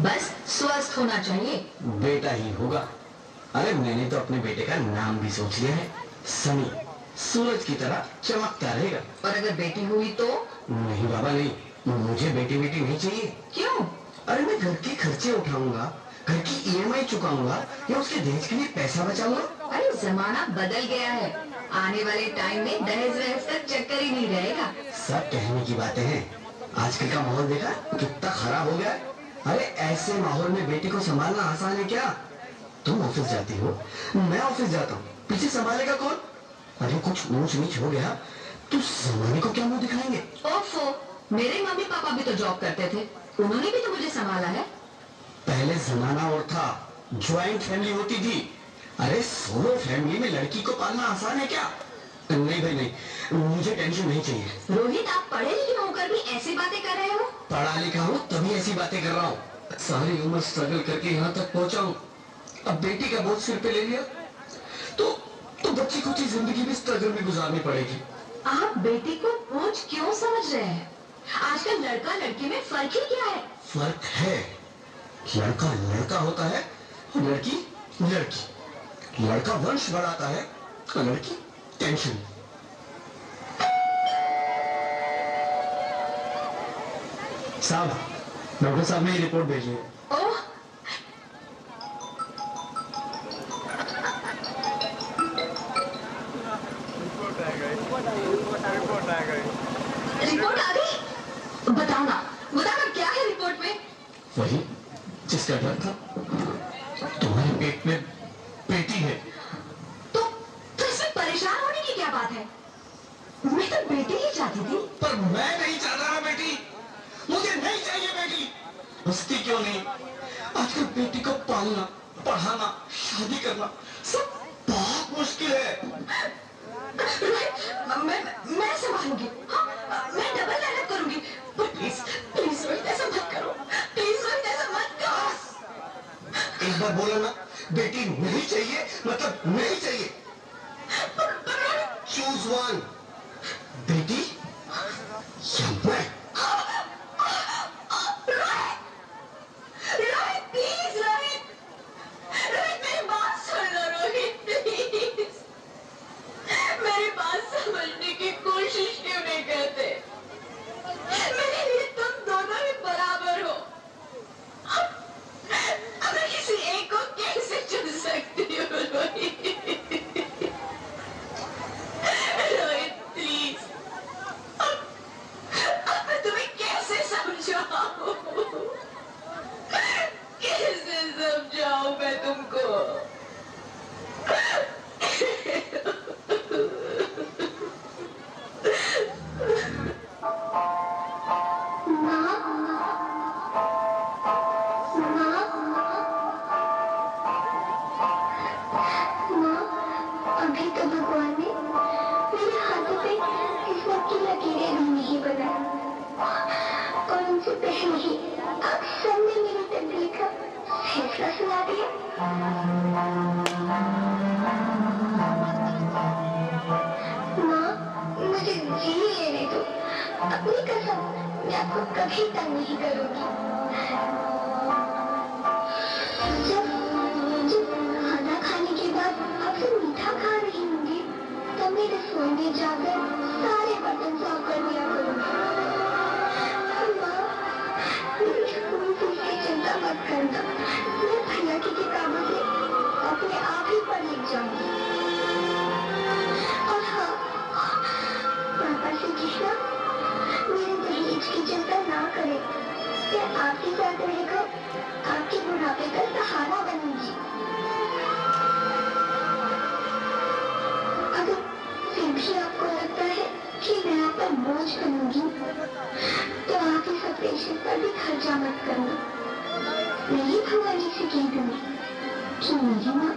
बस स्वस्थ होना चाहिए। बेटा ही होगा। अरे मैंने तो अपने बेटे का नाम भी सोच लिया है, सनी। सूरज की तरह चमकता रहेगा। और अगर बेटी हुई तो? नहीं बाबा नहीं, मुझे बेटी बेटी नहीं चाहिए। क्यों? अरे मैं घर के खर्चे उठाऊंगा, घर की ईएमआई चुकाऊंगा या उसके दहेज के लिए पैसा बचाऊंगा। अरे जमाना बदल गया है, आने वाले टाइम में दहेज वहेज का चक्कर ही नहीं रहेगा। सब कहने की बातें हैं, आजकल का माहौल देखा कितना खराब हो गया। अरे ऐसे माहौल में बेटी को संभालना आसान है क्या? तुम ऑफिस जाती हो, मैं ऑफिस जाता हूँ, पीछे संभालेगा कौन? अरे कुछ ऊंच नीच हो गया तो जमाने को क्या मुंह दिखाएंगे? ओफो, मेरे मम्मी पापा भी तो जॉब करते थे, उन्होंने भी तो मुझे संभाला है। पहले जमाना और था, ज्वाइंट फैमिली होती थी। अरे सोलो फैमिली में लड़की को पालना आसान है क्या? नहीं भाई नहीं, मुझे टेंशन नहीं चाहिए। रोहित, आप पढ़े लिखे होकर भी ऐसी बातें कर रहे हो? पढ़ा लिखा हूँ तभी ऐसी बातें कर रहा हूँ। सारी उम्र स्ट्रगल करके यहाँ तक पहुंचा हूँ, अब बेटी का बोझ सिर पे ले लिया तो बच्ची को जिंदगी में स्ट्रगल में गुजारनी पड़ेगी। आप बेटी को बोझ क्यों समझ रहे हैं? आजकल लड़का लड़की में फर्क ही क्या है? फर्क है, लड़का लड़का होता है और लड़की लड़की। लड़का वंश बढ़ाता है और लड़की टेंशन। साहब, डॉक्टर साहब ने रिपोर्ट भेजी है। ओह, रिपोर्ट आ गई? बताना क्या है रिपोर्ट में? वही जिसका डर था, तुम्हारे पेट में बेटी है। तो इसमें परेशान होने की क्या बात है? मैं तो बेटी ही चाहती थी। पर मैं नहीं चाहता ना बेटी, मुझे नहीं चाहिए बेटी। मस्ती क्यों नहीं? आजकल बेटी को पालना, पढ़ाना, शादी करना सब बहुत मुश्किल है। मैं संभालूंगी। हाँ, मैं डबल मेहनत करूंगी। पर प्लीज प्लीज रोहित, ऐसा मत करो। प्लीज रोहित, ऐसा मत करो। एक बार बोलो ना, बेटी नहीं चाहिए मतलब नहीं चाहिए। चूज वन, बेटी या मैं। रोहित प्लीज, रोहित मेरी बात सुन लो। रोहित प्लीज, मेरी बात समझने की कोशिश क्यों नहीं करते? मेरे लिए तुम दोनों ही बराबर हो। अब मैं किसी एक को कैसे चुन सकती हूँ? रोहित प्लीज, अब मैं तुम्हें कैसे समझाऊं? कैसे समझाऊं मैं तुमको? अभी तो भगवान ने मेरे हाथों पे किस्मत की लकीरें भी नहीं बनाई, और उनसे पहले ही आप सबने मेरी तकदीर का फैसला सुना दिया। माँ, मुझे जी लेने दो। अपनी कसम, मैं आपको कभी तंग नहीं करूंगी। जब खाना खाने के बाद आपसे मीठा खा रही होंगी तो मैं रसोई में जाकर सारे बर्तन साफ कर दिया करूंगी। माँ, मेरी स्कूल फीस की चिंता मत करना, मैं भैया की किताबों से अपने आप ही पढ़ लिख जाऊंगी। और हाँ, पापा से कहना मेरे दहेज की चिंता ना करें, मैं आपके साथ रहकर आपके बुढ़ापे का सहारा बनूंगी। अगर फिर भी आपको लगता है कि मैं आप पर बोझ बनूंगी तो आप इस ऑपरेशन पर भी खर्चा मत करना। मैं ही भगवानी से कह दूंगी कि मेरी माँ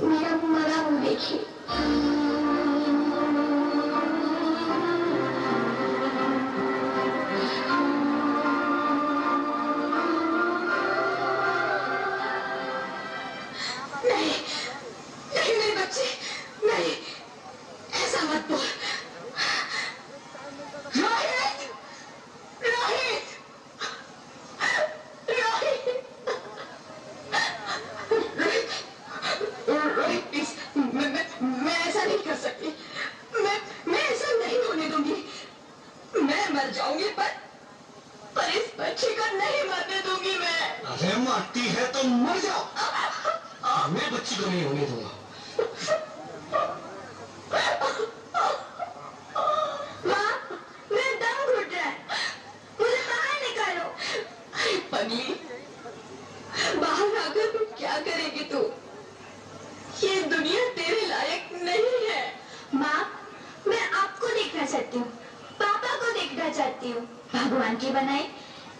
मेरा मरा मुँह देखे। नहीं मेरे बच्चे, नहीं, ऐसा मत बोल। रोहित, रोहित, रोहित। शर्म आती है तो मर जाओ। मैं बच्ची को नहीं होने दूंगा। माँ, मेरा दम घुट रहा है, मुझे बाहर निकालो। पगली, बाहर आकर तू क्या करेगी तू? ये दुनिया तेरे लायक नहीं है। माँ, मैं आपको देखना चाहती हूँ, पापा को देखना चाहती हूँ, भगवान की बनाई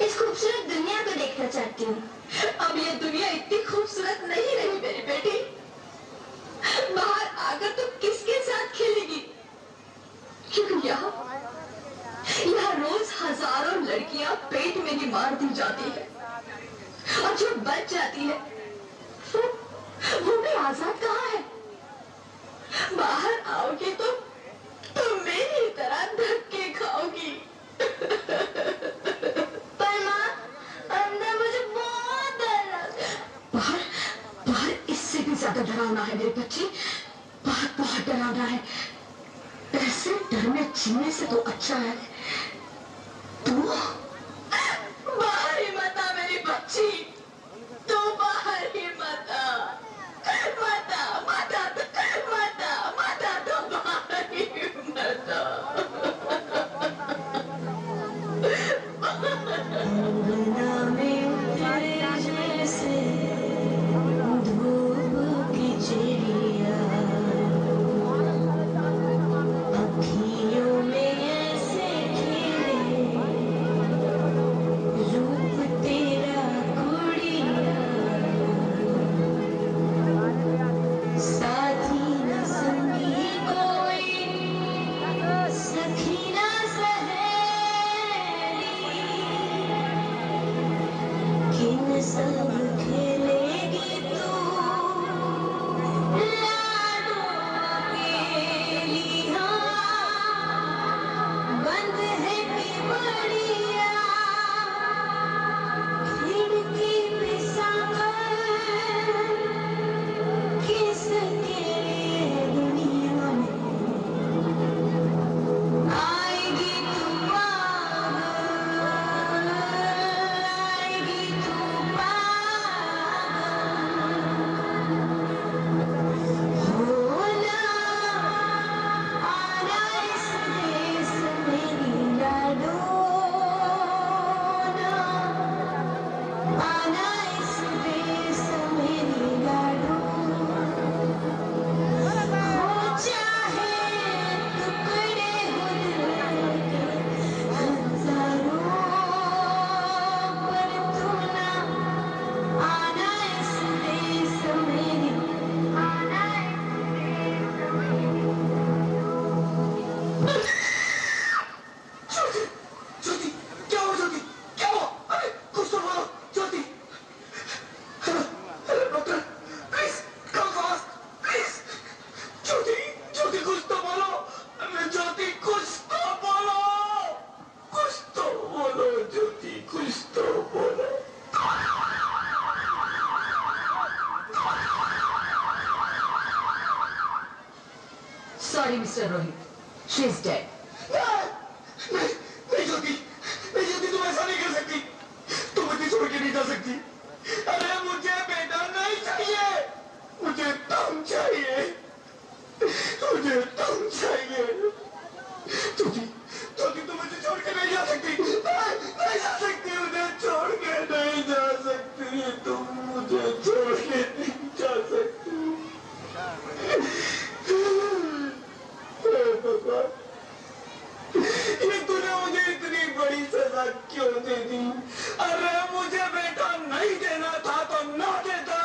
इस खूबसूरत दुनिया को देखना चाहती हूँ। अब ये दुनिया इतनी खूबसूरत नहीं रही मेरी बेटी। बाहर आकर तू किसके साथ खेलेगी? क्योंकि यहाँ रोज हजारों लड़कियां पेट में ही मार दी जाती है, और जो बच जाती है वो भी आजाद कहाँ है? बाहर आओगी तो मेरी तरह धक्के खाओगी। पर माँ, अंदर मुझे बहुत डर लग रहा है। बाहर इससे भी ज्यादा डरावना है मेरे बच्चे, बहुत डरावना है। ऐसे डर में जीने से तो अच्छा है तू बाहर ही मत आ मेरी बच्ची, तू बाहर ही मत आ, मत आ, मत आ, मत आ, मत आ, तू बाहर ही मत आ। Sorry, Mr. Rohit. She's dead. नहीं ज्योति, तुम ऐसा नहीं कर सकती। तुम मुझे छोड़ के नहीं जा सकती। अरे मुझे बेटा नहीं चाहिए, मुझे तुम चाहिए, मुझे तुम चाहिए। ज्योति, तुम मुझे छोड़ के नहीं जा सकती, नहीं जा सकती, मुझे छोड़ के नहीं जा सकती, तुम मुझे छोड़ के नहीं जा सकती। ये तूने मुझे इतनी बड़ी सजा क्यों दे दी? अरे मुझे बेटा नहीं देना था तो ना देता।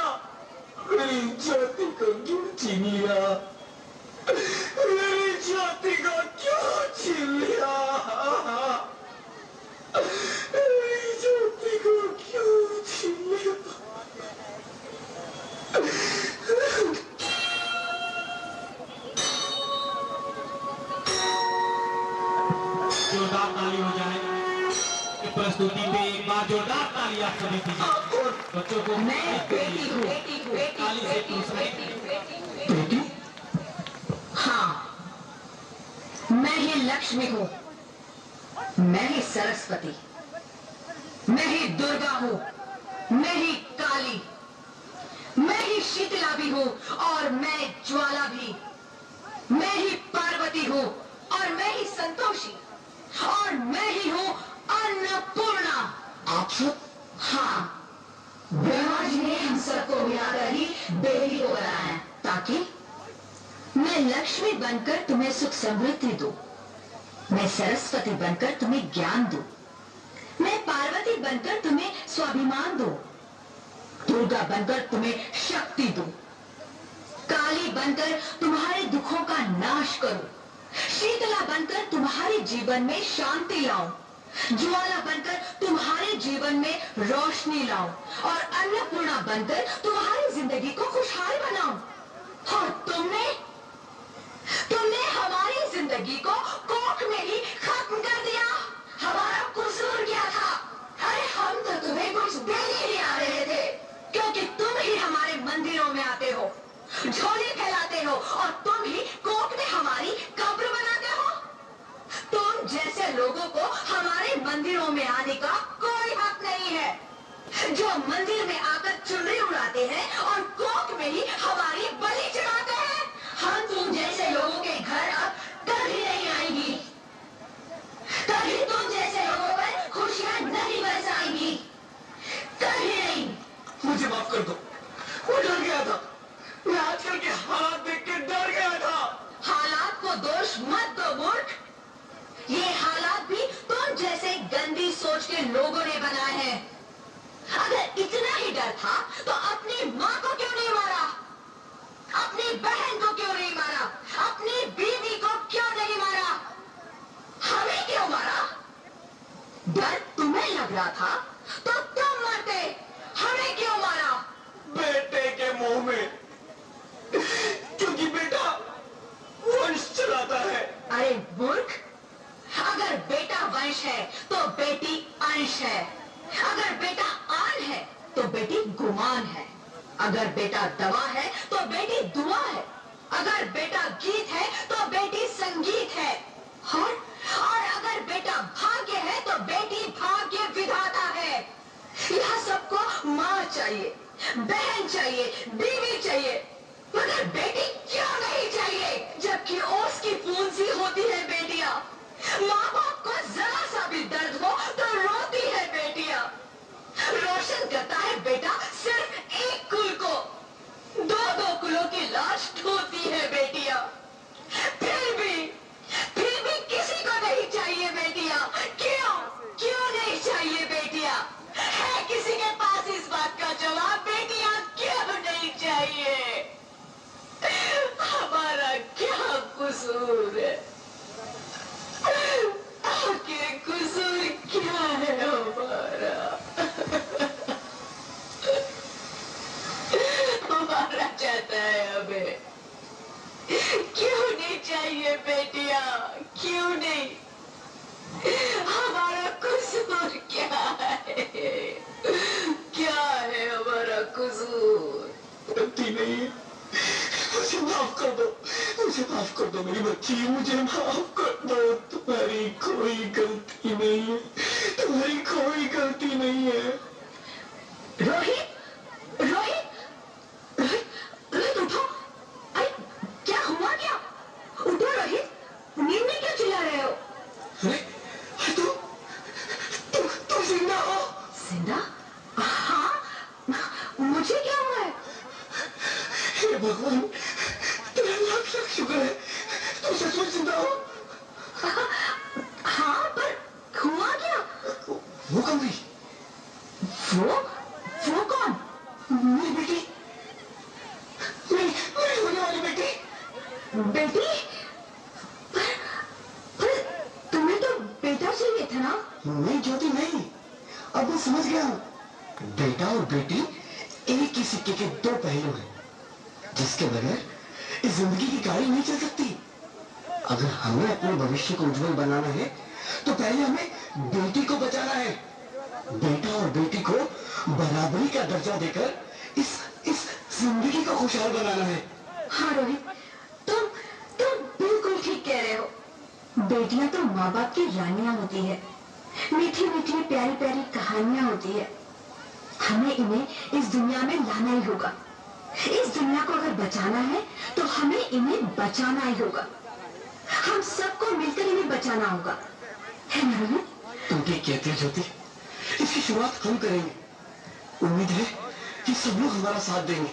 मेरी ज्योति को क्यों छीन लिया? मेरी ज्योति को क्यों छीन लिया? मेरी ज्योति को क्यों छीन लिया? जोरदार ताली हो जाए प्रस्तुति पे एक बार जोरदार ताली आप सभी दीजिए बच्चों को। मैं बेटी हूँ, ताली से बेटी। हाँ, मैं ही लक्ष्मी हूँ, मैं ही सरस्वती, मैं ही दुर्गा हूँ, मैं ही काली, मैं ही शीतला भी हूँ और मैं ज्वाला भी, मैं ही पार्वती हूँ और मैं ही संतोषी, और मैं ही हूँ अन्नपूर्णा। आप सब? हाँ, ब्रह्मा जी ने हम सबको मिलाकर ही बेटी को बनाया, ताकि मैं लक्ष्मी बनकर तुम्हें सुख समृद्धि दूं, मैं सरस्वती बनकर तुम्हें ज्ञान दूं, मैं पार्वती बनकर तुम्हें स्वाभिमान दूं, दुर्गा बनकर तुम्हें शक्ति दूं, काली बनकर तुम्हारे दुखों का नाश करूं, शीतला बनकर तुम्हारे जीवन में शांति लाऊं, ज्वाला बनकर तुम्हारे जीवन में रोशनी लाऊं, और अन्नपूर्णा बनकर तुम्हारी जिंदगी को खुशहाल बनाऊं। और तुमने हमारी जिंदगी को कोख में ही खत्म कर दिया। हमारा कसूर क्या था? अरे हम तो तुम्हें कुछ देने ही आ रहे थे, क्योंकि तुम ही हमारे मंदिरों में आते हो, झोली फैलाते हो, और तुम ही कोख में हमारी कब्र बनाते हो। तुम जैसे लोगों को हमारे मंदिरों में आने का कोई हक नहीं है, जो मंदिर में आकर चुनरी उड़ाते हैं और कोख में ही हमारी बलि चढ़ाते हैं। हम तुम जैसे लोगों के घर अब कभी नहीं आएंगी, कभी तुम जैसे लोगों पर खुशियां नहीं बरसाएंगी, कभी नहीं। मुझे माफ कर दो, मैं डर गया था, मैं आजकल के हालात देख के डर गया था। हालात को दोष मत दो मूर्ख, ये हालात भी तुम जैसे गंदी सोच के लोगों ने बनाए हैं। अगर इतना ही डर था तो अपनी माँ को क्यों नहीं मारा, अपनी बहन को क्यों नहीं मारा, अपनी बीवी को क्यों नहीं मारा, हमें क्यों मारा? डर तुम्हें लग रहा था तो तुम मरते, हमें क्यों मारा? बेटे के मुंह में, क्योंकि बेटा वंश चलाता है। अरे मूर्ख, अगर बेटा वंश है तो बेटी अंश है, अगर बेटा आन है तो बेटी गुमान है, अगर बेटा दवा है तो बेटी दुआ है, अगर बेटा गीत है तो बेटी संगीत है, और अगर बेटा भाग्य है तो बेटी भाग्य विधाता है। यह सबको माँ चाहिए, बहन चाहिए, बीवी चाहिए, मगर बेटी क्यों नहीं चाहिए? जबकि ओस की फूंसी होती है बेटियां, माँ बाप को जरा सा भी दर्द हो तो रोती है बेटियां, रोशन करता है बेटा सिर्फ एक कुल को, दो दो कुलों की लाश ढोती है बेटियां, फिर भी किसी को नहीं चाहिए बेटियां। क्यों नहीं चाहिए बेटियां? है किसी के पास इस बात का जवाब? बेटियां क्यों नहीं चाहिए? हमारा क्या कसूर है? आखिर कसूर क्या है हमारा? हमारा चाहता है हमें, क्यों नहीं चाहिए बेटियां? क्यों नहीं? हमारा कसूर क्या है? क्या है हमारा कसूर? गलती नहीं है, मुझे माफ कर दो, मुझे माफ कर दो मेरी बच्ची, मुझे माफ कर दो। तुम्हारी कोई गलती नहीं है, तुम्हारी कोई गलती नहीं है। रोहित, रोहित, रोहित, रोहित उठो। अरे क्या हुआ क्या? उठो रोहित, नींद में क्यों चिल्ला रहे हो? अरे तुम जिंदा हो? जिंदा? हाँ, मुझे क्या हुआ है? हे भगवान, तेरा लाख लाख शुक्र है, तुम सचमुच जिंदा हो। हाँ, पर हुआ क्या? वो कौन थी? वो कौन? मेरी बेटी, मेरी होने वाली बेटी। बेटी? पर तुम्हें तो बेटा चाहिए था ना? नहीं ज्योति नहीं, अब मैं समझ गया हूँ। बेटा और बेटी एक ही सिक्के के दो पहलू हैं, जिसके बगैर इस जिंदगी की गाड़ी नहीं चल सकती। अगर हमें अपने भविष्य को उज्जवल बनाना है तो पहले हमें बेटी को बचाना है। बेटा और बेटी को बराबरी का दर्जा देकर इस जिंदगी को खुशहाल बनाना है। हाँ रोहित, तुम बिल्कुल ठीक कह रहे हो। बेटियां तो माँ बाप की रानियां होती है, मीठी मीठी प्यारी प्यारी कहानियां होती है। हमें इन्हें इस दुनिया में लाना ही होगा। इस दुनिया को अगर बचाना है तो हमें इन्हें बचाना ही होगा। हम सबको मिलकर इन्हें बचाना होगा, है ना रोहित? तुम ठीक कहती हो ज्योति, इसकी शुरुआत हम करेंगे। उम्मीद है कि सब लोग हमारा साथ देंगे।